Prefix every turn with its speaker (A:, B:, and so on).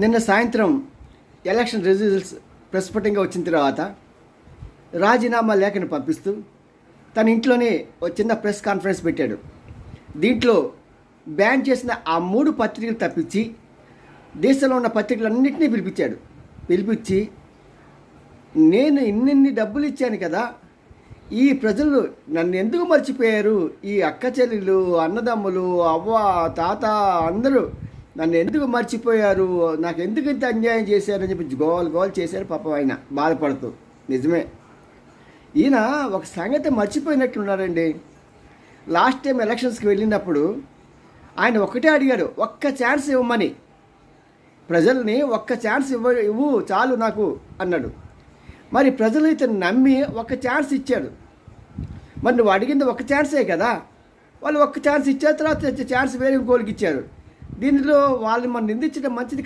A: నిన్న సాయంత్రం election results ప్రస్ఫుటంగా వచ్చిన తర్వాత రాజీనామా లేఖను పంపిస్తూ తన ఇంట్లోనే ఒక చిన్న ప్రెస్ కాన్ఫరెన్స్ పెట్టాడు. దీంట్లో బ్యాన్ చేసిన ఆ 3 పత్రికలు తప్పించి దేశంలో ఉన్న పత్రికలన్నింటినీ పిలిపించి నేను ఇన్నిన్ని డబ్బులు ఇచ్చాను కదా, ఈ ప్రజలు నన్ను ఎందుకు మర్చిపోయారు, ఈ అక్క చెల్లెలు అన్నదమ్ములు అవ్వ తాత అందరూ నన్ను ఎందుకు మర్చిపోయారు, నాకు ఎందుకు ఇంత అన్యాయం చేశారని చెప్పి గోల్ చేశారు పాపం. ఆయన బాధపడుతూ నిజమే ఈయన ఒక సంగతి మర్చిపోయినట్లున్నారండి. లాస్ట్ టైం ఎలక్షన్స్కి వెళ్ళినప్పుడు ఆయన ఒక్కటే అడిగాడు, ఒక్క ఛాన్స్ ఇవ్వమని, ప్రజల్ని ఒక్క ఛాన్స్ ఇవ్వు చాలు నాకు అన్నాడు. మరి ప్రజలు ఇతను నమ్మి ఒక్క ఛాన్స్ ఇచ్చాడు. మరి నువ్వు అడిగింది ఒక్క ఛాన్సే కదా, వాళ్ళు ఒక్క ఛాన్స్ ఇచ్చిన తర్వాత ఛాన్స్ వేరే ఇంకోళ్ళకి ఇచ్చారు. దీనిలో వాళ్ళు మనం నిందించడం మంచిది